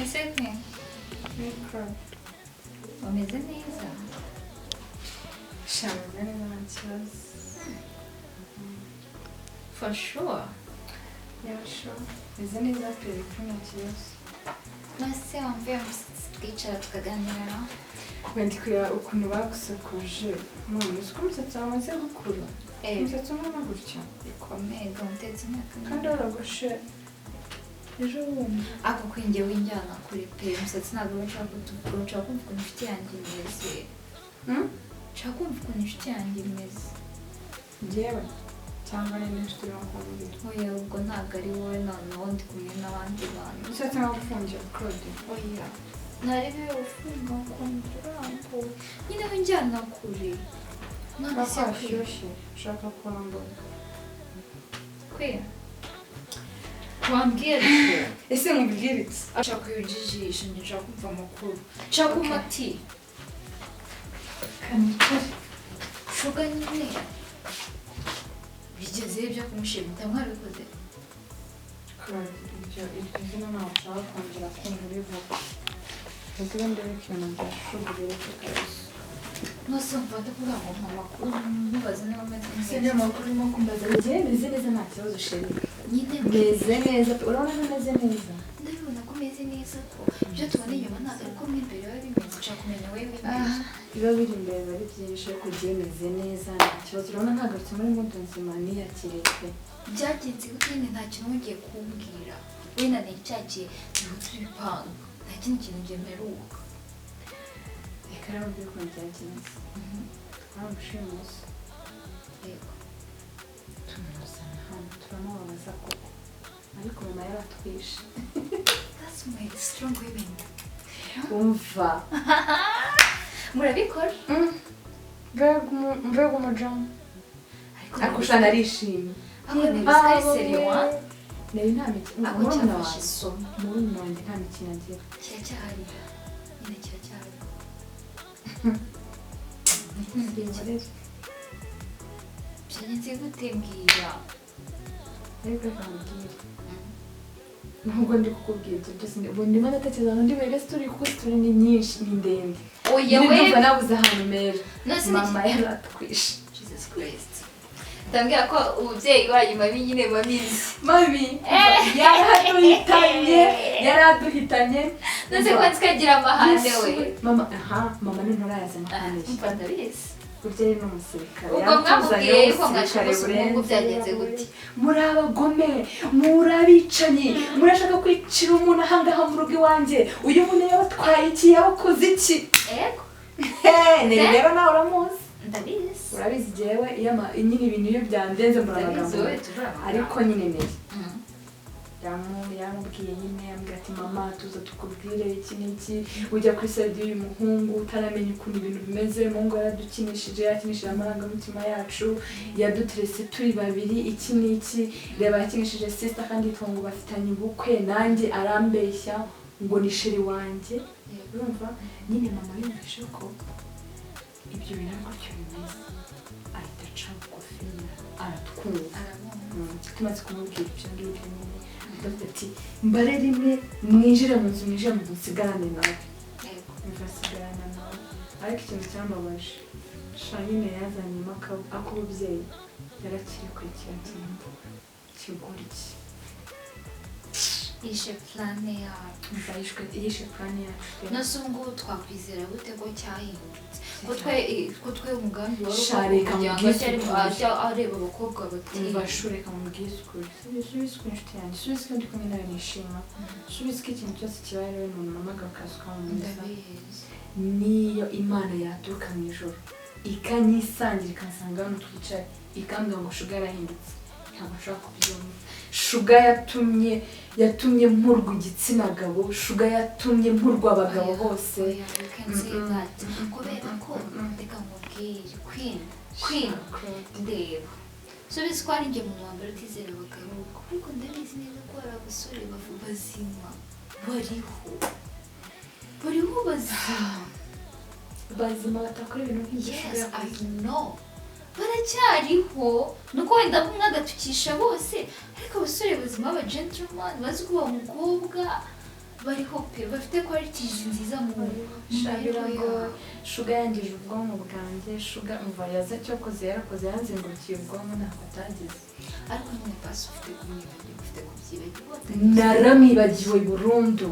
ese kwe umeze neza shameze neza nta kibazo for sure yasho meze neza turi kumwe nta kibazo nase wambaye umusatsi twicara tukaganira wenda kureba ukuntu bagusokoje none uzi ko umusatsi wawe umaze gukura umusatsi ungana gutya bikomeye gahutetse imyaka kandi waragoshe ejo bundi ako kwinjye winjyana kuri pe umusatsi ntabwo nshaka kutuvuga nshaka kumva ukuntu inshuti yanjye imeze nshaka kumva ukuntu inshuti yanjye imeze njyewe cyangwa ni n'inshuti y'umukunzi oya ubwo ntabwo ari wowe noneho ndi kumwe n'abandi bantu umusatsi nawe ufungiye Claude oya narebe ufunga ukuntu urambuye nyine winjyana kure none se washyushye ushaka kwambara kwe wambwira ko ese nkubwire iki ashaka kuyujijisha nshaka kumva amakuru nshaka kumva ati kanikare shuga nyine bigezeho ibyo kumushimuta mwabikoze Claude ibyo izina ntabwo ushaka kongera kumva urivuga ubwo ndebe ikintu byashuguriye kabisa nose mfata kugira ngo mpa amakuru mubaze niba ameze neza si ibyo amakuru urimo kumbaza njyewe meze neza nta kibazo sheri nyine meze neza urabona ko meze neza ndabibona ko umeze neza ko ibyo tubona inyuma ntabwo ariko mo imbere biba bimeze nshaka kumenya wowe w'imbere biba biri imbere biba ari byinshi ariko ugiye meze neza nta kibazo urabona ntagarutse muri mudu nzima niyakiriye pe byagenze gute nyine nta kintu wongeye kumbwira wenda nicyagiye bihutse ibipanga nta kindi kintu njye mperuka reka rero mbere ukuntu byagenze twaramushimusi yego tumuzana hano turamubabaza koko ariko mama yaratwishe that's my strong women umva murabikora mbega umujamu ariko ushana arishimye aho ni biscaye seriwa nari nta mikino ako cyafashe isomo murumuna wanjye nta mikino agira kiracyahari nyine kiracyahari byagenze gute mbwira ariko reka nkubwire nubwo ndi kukubwira ibyo byose ubu ndimo ndatekereza ngo ndi burege sitori kuko sitori ni nyinshi ni ndende oya we ndumva nabuze ahantu mera nose mama yaratwishe Jesus Christ ndambwira ko umubyeyi wanyu mabi nyine babizi mami yaraduhitanye nose ko nzikagira amahane we mama ni nturayaza amahane mva ndabizi burya ari n'umusirikare ubwo mwamubwiye yuko mwashaka umuhungu byagenze gute muri abagome muri abicanyi murashaka kwicira umuntu ahangaha mu rugo iwanjye uyu muntu yabatwaye iki yabakoze iki ego ni rero nawe uramuzi ndabizi urabizi jewe nyine ibintu iyo byandenze muramagambo ariko nyine neza yamubwiye nyine yambwira ati mama tuza tukubwire iki n'iki ujya kuri side y'uyu muhungu utaramenya ukuntu ibintu bimeze umuhungu yaradukinishije yakinishije amarangamutima yacu yaduterese turi babiri iki n'iki reba yakinishije sister kandi yitwa ngo bafitanye ubukwe nanjye arambeshya ngo ni sheri wanjye urumva nyine mama yumvishe ko ibyo bintu gutyo bimeze ahita aca bugufi aratwumva tumaze kumubwira ibyo ngibyo nyine ati mbare rimwe mwinjire mu nzu nsigarane nawe mvasigarana nawe ariko ikintu cyambabaje sha nyine yazanyemo ak'ububyeyi yarakirikurikira cyane kigura iki yishe plane yacu yishe plane yacu nose ubu ngubu twakwizera gute ko cyahindutse ko twe umugambi wari ajya areba abakobwa umva reka mubwize ukuri subize ukuri inshuti yanjye subize ko ndi kumwe nawe nishima subize ko ikintu cyose kibaye rero umuntu namagara akazi kamumiza niyo imana yaturuka mu ijoro ikanyisangira ikansanga hano twicaye ikambwira ngo shuga yarahindutse ntabwo nshobora kubyumva shuga yatumye mpurwa igitsina gabo shuga yatumye mpurwa abagabo bose kubera ko reka nkubwire queen ndeba subize ko ari njye muntu wambere utizera abagabo ariko ndabizi neza ko hari abasore bazima bariho bazima batakora ibintu nk'ibyo yes I know baracyariho nuko wenda umwe agatukisha bose ariko abasore bazima aba gentleman bazi kuba umukobwa bariho pe bafite qualities nziza mu shabira ngo shuga yangije ubwonko bwanjye shuga umva yaza cyokoze yarakoze yanzengurukiye ubwonko ntabwo atagize ariko nyine pasi ufite kumwibagiwe ufite kubyibagirwa naramwibagiwe burundu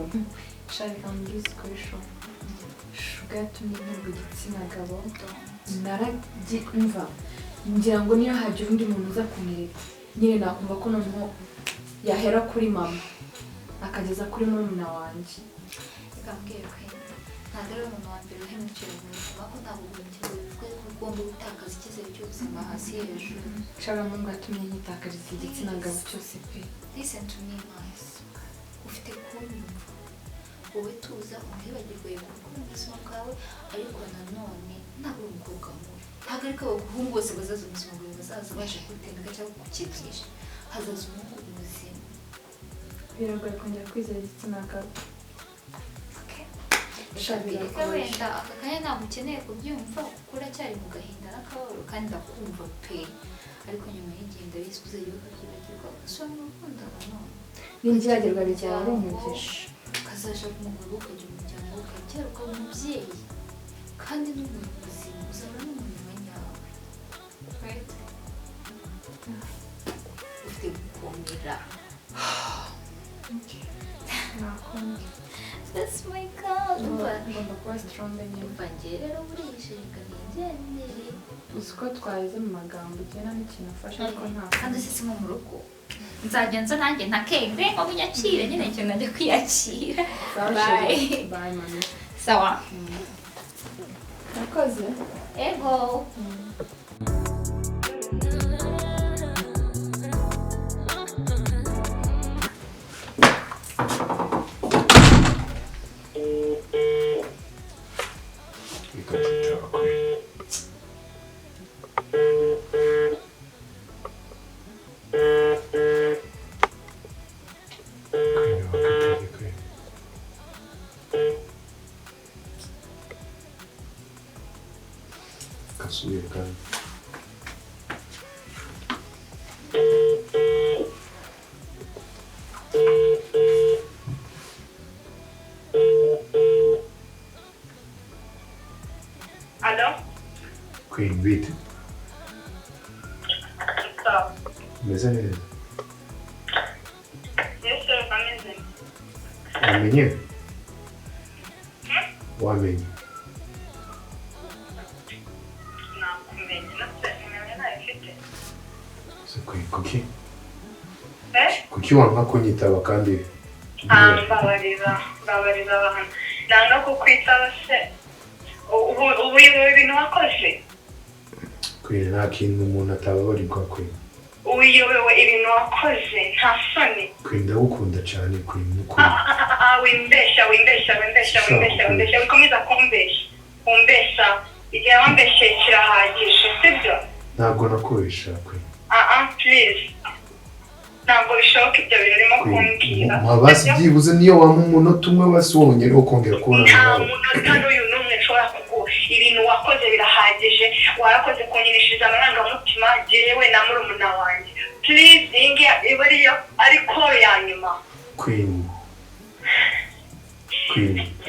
shabira mbwize kuri shuga yatumye ntabwo igitsina gabo umva ngira ngo niyo hagira undi muntu uza kumwereka nyine nakumva ko noneho yahera kuri mama akageza kuri murumuna wanjye reka mbwira ko ntabwo ari umuntu wa mbere uhemukira mu buzima ko ntabwo ugomba gutakaza icyizere cy'ubuzima hasi hejuru nshobora ngo atumye nyitakariza igitsina gabo cyose pe listen to me nice ufite kunyumva wowe tuza umwibagirwe gukora ubuzima bwawe ariko nanone ntabwo uri umukobwa mubi ntabwo ariko abahungu bose bazaza ubuzima bwawe bazaza baje kugutendeka cyangwa kugukinisha hazaza umuhungu muzima biragoye kongera kwizera igitsina gabo shabireka wenda aka kanya ntabwo ukeneye kubyumva kuko uracyari mu gahinda n'akababaro kandi ndakumva pe ariko nyuma y'igihe ndabizi uzajya ukabyibagirwa ugasubira mu rukundo nanone n'inzibagirwa bijyana ari umugisha ukazaja mu mugabo ukagira umuryango ukabyara ukaba umubyeyi kandi n'umuntu muzima uzaba n'umuntu wa nyawe ufite gukomera nakundi that's my girl ngomba kuba strong nyine umva njye rero burije reka nigendere uzi ko twaheze mu magambo ugena n'ikintu afashe ariko nta kandi sisi nko mu rugo nzajya nza nanjye ntakenge ngo munyakire nyine icyo najya kwiyakira bye mami sawa nakoze ego Allo? Queen Beat. Stop. Umeze neza? Yes, sir, amazing. Wamenye? Wamenye? Nakumenye, nakumenye nayifite. Se Queen, kuki? Kuki wanga kunyitaba kandi? Mbabarira abantu. Nanga kukwitaba se. Ubu ibintu wakoze? Queen, nta kintu umuntu atababarirwa Queen. Uyobewe ibintu wakoze, nta soni. Queen, ndagukunda cyane Queen, n'ukuri. Wimbesha. Wikomeza kumbesha. Igihe wambeshe kirahagije, sibyo? Ntabwo nakubesha Queen. Please. Ntabwo bishoboka ibyo bintu urimo kumbwira. Mabasi byibuze niyo wampa umunota umwe basi wongere ukongera kubona nta munota n'uyu n'umwe nshobora kuguha ibintu wakoze birahagije warakoze kunyinishiriza amarangamutima jewe na murumuna wanjye please inge iba ari call ya nyuma Queen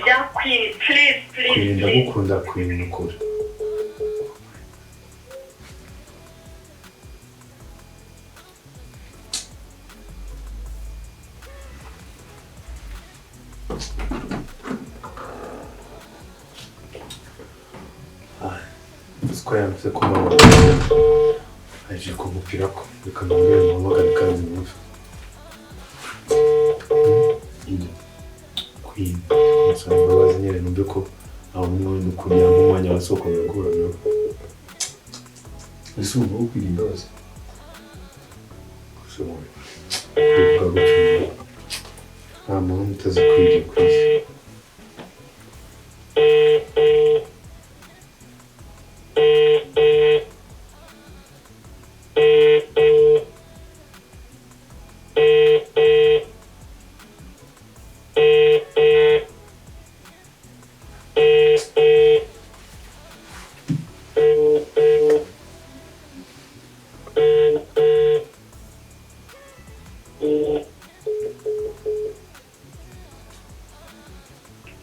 ya Queen please Queen ndagukunda Queen n'ukuri Square como aje kumupira ko bikamubwira umugani kandi mwumva Queen nsanga bazanyere numbe ko aho umwe n'ukuri yamumanya basoko yagura no ese ubu kwirinda bose kusohoye kuvuga gutyo nta muntu utazi kwiga kwisi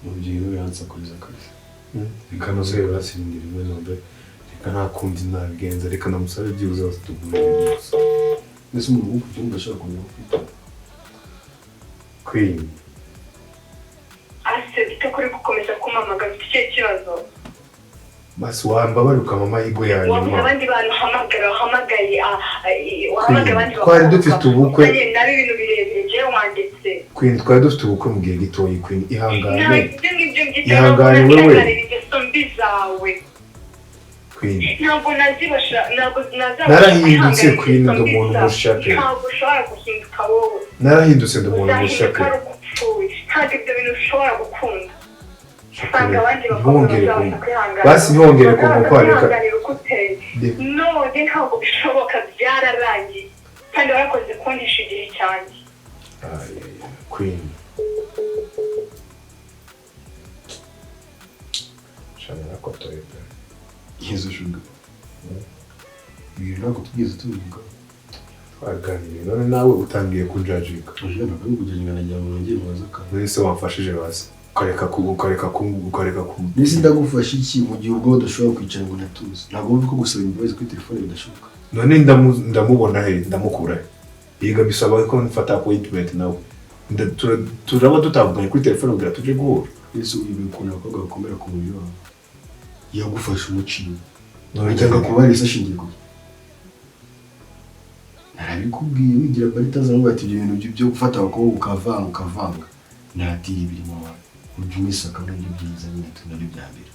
umubyeyi we yansakuriza akazi reka nose basindira imwe nombe reka nta kundi nabigenza reka namusabe byibuze bose tugumire gusa mbese umuntu wo kubyumva ashobora kongera kwita Queen asebite kuri gukomeza kumamagaza icyo kibazo basi wambabaruka mama yigo ya wabuze nyuma abandi bantu wahamagaye abandi twari dufite ubukwe nabi ibintu birebire jewe wanditse Queen twari dufite ubukwe mu gihe gitoyi Queen ihangane ihangane wewe ingeso mbi zawe Queen ntabwo nazibasha ntabwo narahindutse Queen ndo umuntu mushake ntabwo ushobora guhinduka wowe narahindutse ndo umuntu mushake ntabwo ibyo bintu ushobora gukunda basi ntihongere kumukwareka none ntabwo bishoboka byararangiye kandi warakoze kundisha igihe cyanjye Queen shana nakotoye yezu shuga ntabwo tugeze tubivuga twaganiriye none nawe utangiye kunjajika ujana kandi kugenda najya mu ngiye mubaza ka wese wamfashije basi ukareka ku nisi ndagufasha iki mu gihe ubwo udashobora kwicara ngo natuze ntabwo wumva ko gusaba imbabazi kuri telefone bidashoboka none ndamubona he ndamukura he yiga bisaba ko mfata appointment nawe turaba tutavuganye kuri telefone kugira tuje guhura yesu uyu ukuntu abakobwa bakomera ku mubiri wabo yagufasha umuciye cyangwa kuba yari ashingiye ku narabikubwiye wigira barita zangu ati ibyo bintu byo gufata abakobwa ukavanga natiri biri mu bantu ujye umisaka n'ibyo byiza nyine tunari bya mbere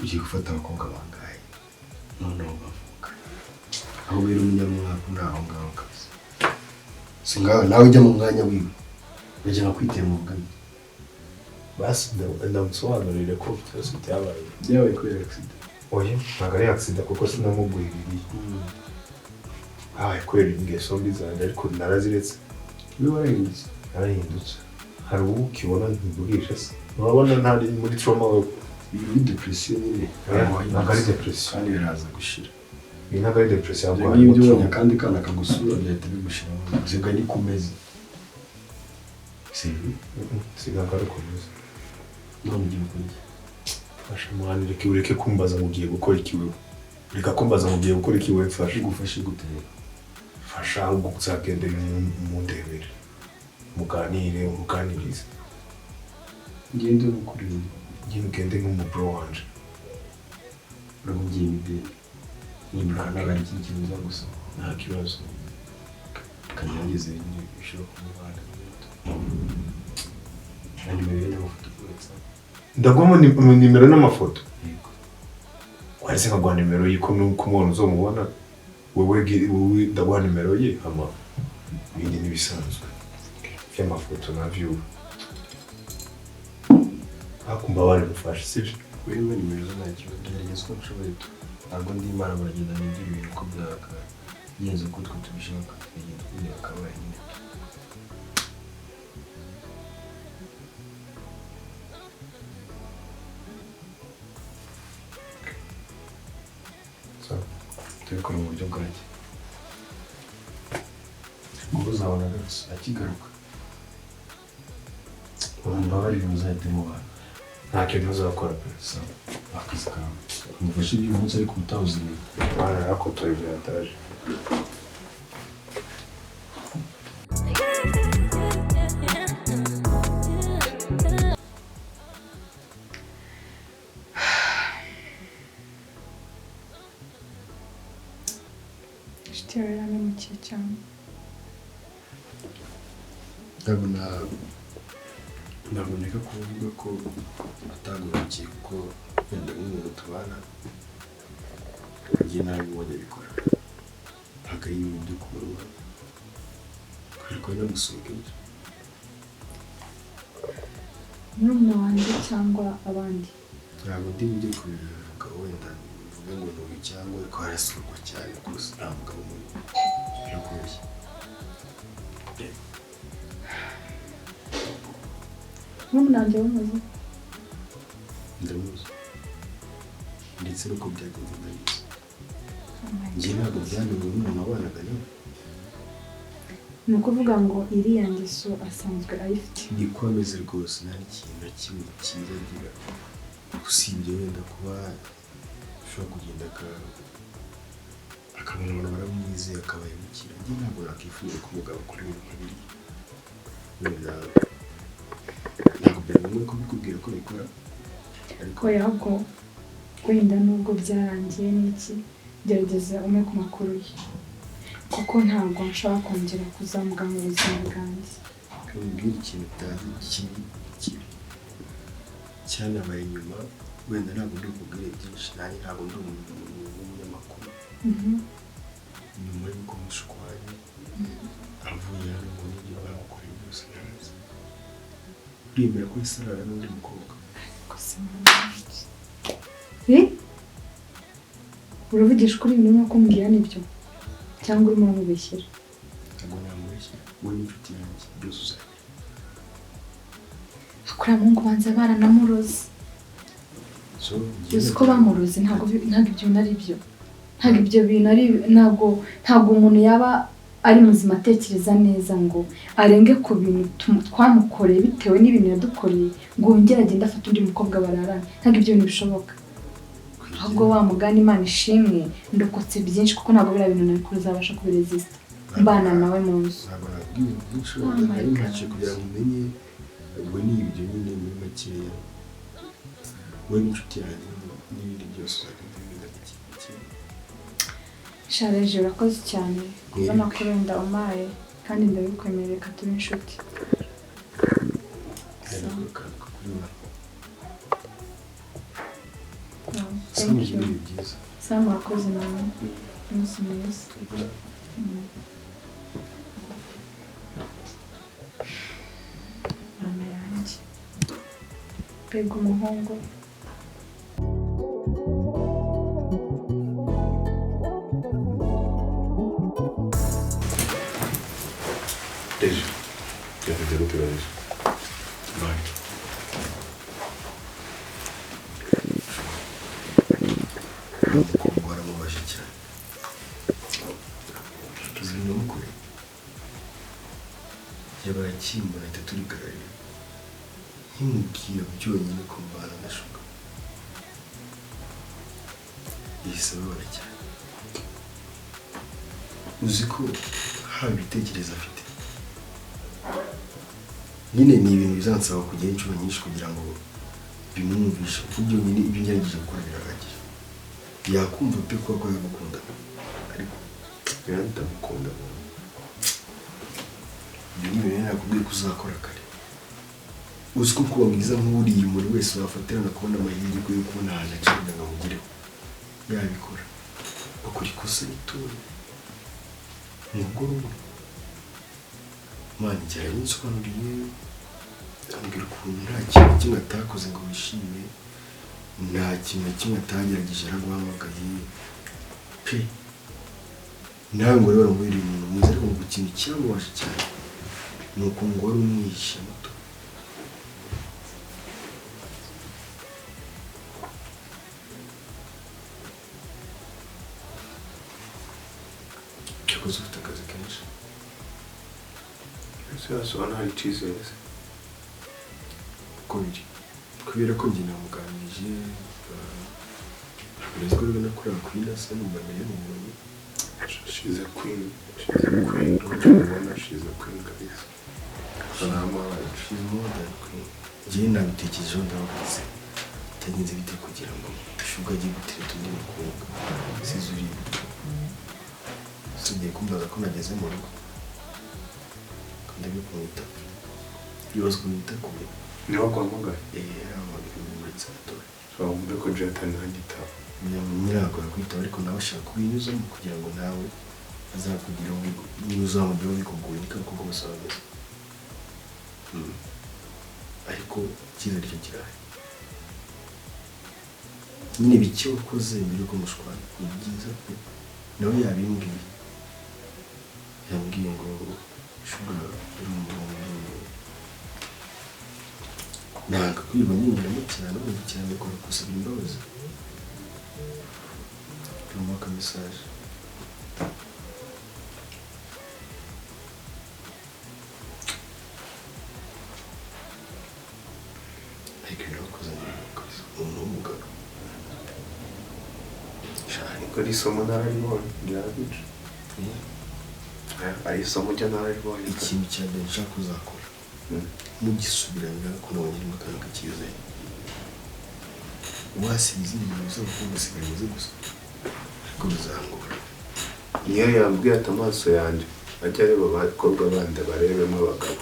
ugiye gufata abakobwa bangaye noneho bavuka aho bera umunyamwaka naho ngaho kabisa singaho nawe ujya mu mwanya wiwe ujya kwitera mu bugani basi ndamusobanurire ko byose byabaye kubera accident oya ntabwo ari accident kuko sinamugwiririye kubera ingeso mbi zanjye ariko naraziretse we warahindutse narahindutse hari ubu ukibona ntigurisha se urabona ntari muri trauma iyi depression nyine ntabwo ari depression kandi biraza gushira iyi ntabwo ari depression ahubwo hari ibyo ubonye kandi kana kagusura byahita bigushira usigaye ni kumeza sigaga ari kumeza none ugiye gukora iki fasha mwana ureke kumbaza ngo ugiye gukora iki wewe reka kumbaza ngo ugiye gukora iki wewe fasha gufashe gutera fasha ahubwo uzagendere mu ndebere umuganirize ngende n'ukuri ngende nk'umubro wanje uramugiye imideli nimba nabari iki kintu uza gusaba nta kibazo kanyangize bishobora kumubana na nimero ye n'amafoto kuri WhatsApp ndagoma nimero n'amafoto wari se nkagwa nimero ye ko n'umuntu uzomubona wewe ndaguha nimero ye ama ibindi n'ibisanzwe by'amafoto na view akumva bari gufasha sibyo wewe nimero zo nta kibazo ndagerageza uko nshoboye ntabwo ndi imana baragenda n'ibyo ibintu ko byakagenze uko twe tubishaka tukagenda kugira akabaye nyine tubikora mu buryo bwanjye ubwo uzabona rwose akigaruka mbabarire muzahite mubana ntacyo ntuzakora pe akazi kawe umufashe iby'uyu munsi ariko utawuzimiye bana yakotoye byataje yaramukiye cyane ndaboneka kuvuga ko atagurukiye kuko wenda nk'umuntu tubana njye nawe ubonye abikora ntabwo ari ibintu byo kubarura kubera ko namusuka inzu murumuna wanjye cyangwa abandi ntabwo ndi bujye kubivuga wenda mvuge ngo ni uyu cyangwa ariko harasurwa cyane rwose nta mugabo mubi biragoye murumuna wanjye wamaze ndamuzi ndetse nuko byagenze ndabizi njye ntabwo byananiwe n'umuntu wabanaga nawe ni ukuvuga ngo iriya ngeso asanzwe ayifite ni ko ameze rwose nta n'ikintu na kimwe cyiza agira usibye wenda kuba ushobora kugenda akabona abantu baramwizeye akabayamukira njye ntabwo nakwifuza ko umugabo akora ibintu nk'abiri wenda ntabwo byari ngombwa ko bikubwira ko bikora ariko ahubwo wenda nubwo byarangiye n'iki gerageza umwe ku makuru ye kuko ntabwo nshobora kongera kuzamuka mu buzima bwanjye mbwira ikintu utazi kibi cyanabaye inyuma wenda ntabwo ndi bukubwire byinshi nanjye ntabwo ndi umunyamakuru nyuma y'uko mushwanye avuye hano ngo nibyo bamukoreye byose ntazi uremera ko isarara n'undi mukobwa uravugisha ukuri ibintu nk'uko mbwira nibyo cyangwa urimo uramubeshyera ntabwo namubeshyera wowe n'inshuti yanjye byose uzabira akuriya muhungu banza baranamuroze uzi ko bamuroze ntabwo ibyo bintu ari byo ntabwo ibyo bintu ari ntabwo umuntu yaba ari muzima atekereza neza ngo arenge ku bintu twamukoreye bitewe n'ibintu yadukoreye ngo wongere agende afate undi mukobwa bararana ntabwo ibyo bintu bishoboka ahubwo wa mugani Imana ishimwe ndokotse byinshi kuko ntabwo biriya bintu nari kuzabasha kubiresista mbana nawe mu nzu ntabwo nabwiye byinshi nari mpaciye kugira ngo umenye ubwo ni ibyo nyine muri makeya wowe n'inshuti yanjye n'ibindi byose uzagenda bimenya iki shareje urakoze cyane kubona ko wenda umpaye kandi ndabikwemerera reka tube inshuti thank you Sam murakoze nawe umunsi mwiza mama yanjye mbega umuhungu Deja, ya te quiero tirar eso. Vale. Waramubasha cyane tuzi n'ukuri yabaye akimbona ahita turigararira nkimubwira byonyine ko mbana ndashuka yahise ababara cyane uzi ko haba ibitekerezo afite nyine ni ibintu bizansaba kujya inshuro nyinshi kugira ngo bimwumvishe kuko byonyine ibyo ngerageje gukora birahagije yakumva pe ko yagukunda ariko Ndamukunda. ibyo ni ibintu nakubwiye ko uzakora kare uzi ko kuba mwiza nk'uriya umuntu wese wafatirana kubona amahirwe yo kubona ahantu acibwa ngo amugereho yabikora bakora ikosa ritoya umugoroba mwana igihe yinsobanuriye ambwira ukuntu nta kintu kimwe atakoze ngo wishime nta kintu na kimwe atagerageje araguhamagaye pe nawe ngo rero waramubwira umuntu mwiza ariko ngo ikintu cyamubaje cyane ni ukuntu wari umwihishe muto cyakoze ufite akazi kenshi Ese yasobanura hari icyizere se? uko biri kubera ko njye namuganirije uretse ko rero nakorera kuri nasa numvamenya n'umuntu She's a queen. She's a queen. Don't you wanna? She's a queen, guys. she's more than queen njyewe nabitekerejeho ndababaze bitagenze bite kugira ngo shuga ajye gutereta undi mukobwa size uriya usigaye kumbaza ko nageze mu rugo kandi kumwita ibibazo kumwita kure Niba guhamagaye. uretse gatoya Wumve ko Jonathan ntagitaba. nyirago yakwitaba ariko nawe ashaka kubinyuzamo kugira ngo nawe azakugira ngo niba uzamujyaho bikugoye niko koko bose bameze ariko icyizere cyo kirahari nyine bike wakoze mbere yuko mushwana ni byiza pe nawe yabimbwiye yambwiye ngo shuga uri umuhungu ntabwo kwirirwa nyinjiramo cyane ubu cyane bikora gusaba imbabazi tumuha akamesaje ariko birakuzanira akazi umuntu w'umugabo ariko ari isomo nararibonye ryarabica ari isomo ryo nararibonye ikintu cya mbere nshaka kuzakora mugisubirana ko nabonye irimo akantu k'icyizere wasiba izindi bintu zose kuko ugasigara imeze gusa ariko bizangora niyo yambwiye ati amaso yanjye ajya areba abakobwa bandi barebemo abagabo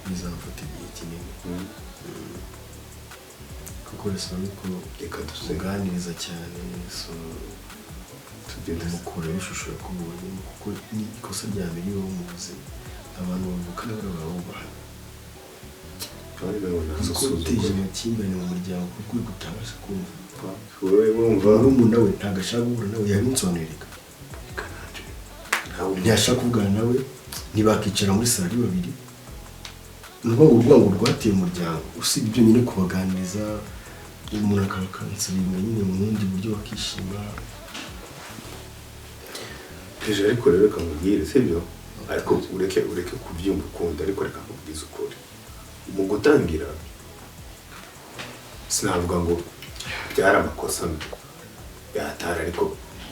bizamfata igihe kinini kuko bisaba ko reka tuganiriza cyane so tugenda mukuraho ishusho yakubonye kuko ni ikosa rya mbere ribaho mu buzima abantu bavuka n'abari babahana kuko uteje amakimbirane mu muryango kuko uri gutabasha kumva wowe wumva n'umuntu nawe ntabwo ashaka guhura nawe yabimusobanurira ntiyashaka kuvugana nawe ntibakicara muri salo ari babiri ni urwango rwateye umuryango usibye ibyo nyine kubaganiriza umuntu akaba akansiriye nyine mu bundi buryo bakishima ejo ariko rero reka nkubwire sibyo ariko ureke kubyumva ukunda ariko reka nkubwize ukuri mu gutangira sinavuga ngo byari amakosa yatara ariko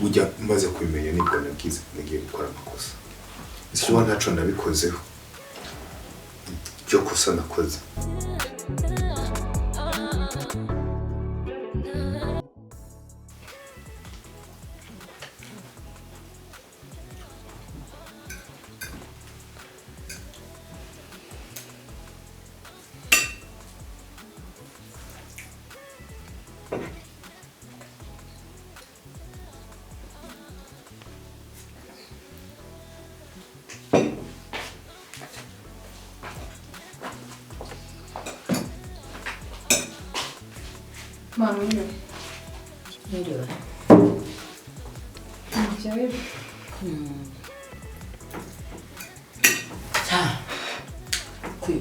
ujya umaze kubimenya nibwo nagiye gukora amakosa kuba ntaco nabikozeho byo kosa nakoze Mama, Niriwe. Ntibyari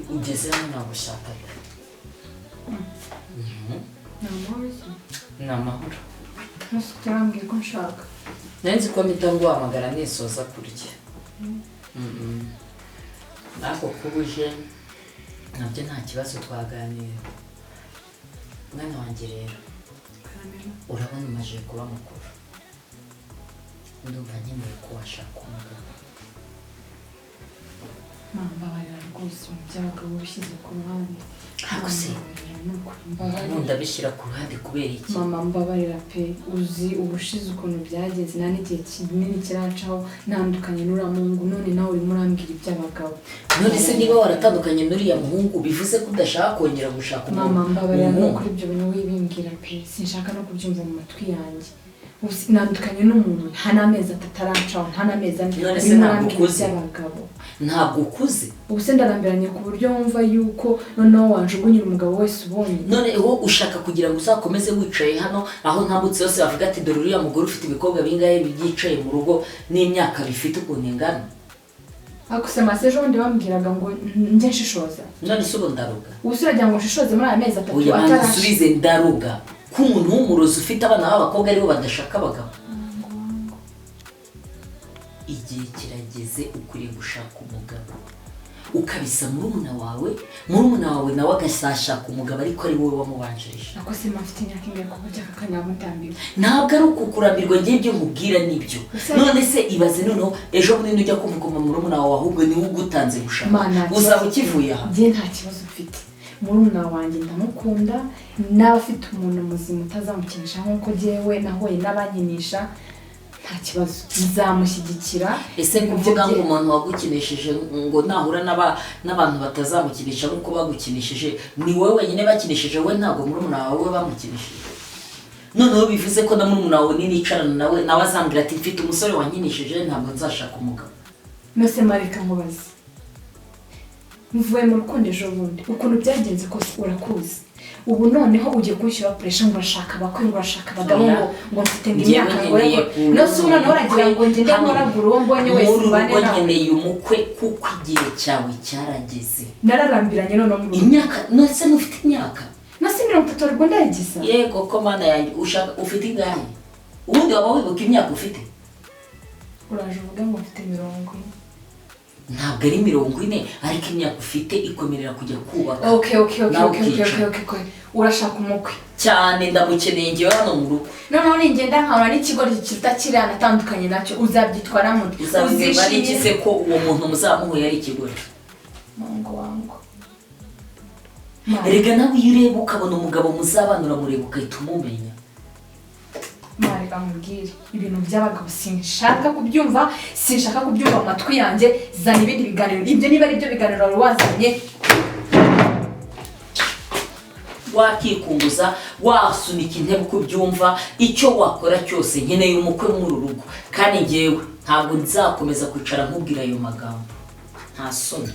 Ugeze hano nagushakaga. ni amahoro se Ni amahoro. ntose utarambwiye ko nshaka Nenzi ko mpita nguhamagara nisoza kurya. Ariko kubuje nabyo nta kibazo twaganira. Mwana wanjye rero urabona umaze kuba mukuru. Ndumva nkeneye ko washaka umugabo. mama mbabarira rwose mu by'abagabo bishyize ku ruhande Ariko se ndabishyira ku ruhande kubera iki? mama mbabarira pe uzi ubushize ukuntu byageze nta n'igihe kinini kiracaho ntandukanye n'uriya muhungu none nawe urimo urambwira iby'abagabo None se niba waratandukanye n'uriya muhungu bivuze ko udashaka kongera gushaka umuntu? mama mbabarira no kuri ibyo bintu wibimbwira pe sinshaka no kubyumva mu matwi yanjye nandukanye n'umuntu nta n'amezi atatu aracaho nta n'amezi ane None se ntabwo ukuze? by'abagabo Ntabwo ukuze? ubu se ndarambiranye ku buryo wumva yuko noneho wanjugunyira umugabo wese ubonye None wowe ushaka kugira ngo uzakomeze wicaye hano aho ntambutse yose bavuga ati dore uriya mugore ufite ibikobwa bingahe byicaye mu rugo n'imyaka bifite ukuntu ingana? ariko se mase ejo bundi bambwiraga ngo njye nshishoza None se ubu ndaruga? ubu se uragira ngo nshishoze muri aya mezi atatu Oya atarashe nsubize ndaruga ko umuntu w'umurozi ufite abana b'abakobwa aribo badashaka abagabo. Igihe kirageze ukwiriye gushaka umugabo ukabisa murumuna wawe nawe agasashaka umugabo ariko ari wowe wamubanjirije. ako se mafite imyaka ingahe ku buryo aka kanyamutambira Ntabwo ari ukukurambirwa ngiye ibyo nkubwira nibyo. None se ibaze noneho ejo bundi ujya kumva murumuna wawe ahubwo niwe ugutanze gushaka uzaba ukivuye aha. njye nta kibazo mfite murumuna wanjye ndamukunda n'aba afite umuntu muzima utazamukinisha nk'uko jyewe nahuye n'abankinisha nta kibazo nzamushyigikira. Ese kuvuga ngo umuntu wagukinishije ngo nahura n'abantu batazamukinisha nk'uko bagukinishije ni wowe wenyine bakinishije we ntabwo murumuna wawe bamukinishije? Noneho bivuze ko na murumuna wawe ninicarana nawe azambwira ati mfite umusore wankinishije ntabwo nzashaka umugabo. Nose mareka nkubaze mvuye mu rukundo ejo bundi ukuntu byagenze kose urakuzi ubu noneho ugiye kunshyira puresha ngo urashaka abakwe ngo urashaka abagabo ngo mfite imyaka ngo nose ubu noneho uragira ngo ngende nkoragura uwo mbonye wese ubane nawe. nkeneye umukwe kuko igihe cyawe cyarageze. nararambiranye noneho mu Imyaka nose ufite imyaka? nose 30 ariko ndayigisa. Yego ko mana yanjye ushaka ufite ingahe? Ubundi waba wibuka imyaka ufite? uraje uvuga ngo mfite 40. ntabwo ari 40 ariko imyaka ufite ikomerera kujya kubaka. Okay. Urashaka umukwe cyane ndamukeneye ngewe hano mu rugo. noneho ningenda nkabona n'ikigo kiruta kiriya natandukanye nacyo uzabyitwara muti uzabwirwa n'ikize ko uwo muntu muzamuhuye ari ikigore. Mungu wangu erega nawe iyo ureba ukabona umugabo muzabanura mureba ugahita umumenya. Mari bamubwire ibintu by'abagabo sinshaka kubyumva mu matwi yanjye. Zana ibindi biganiro, ibyo niba ari byo biganiro wari wazanye wakikunguza wasunika intebe uko ubyumva. Icyo wakora cyose nkeneye umukwe muri uru rugo kandi ngewe ntabwo nzakomeza kwicara nkubwira ayo magambo. Nta soni.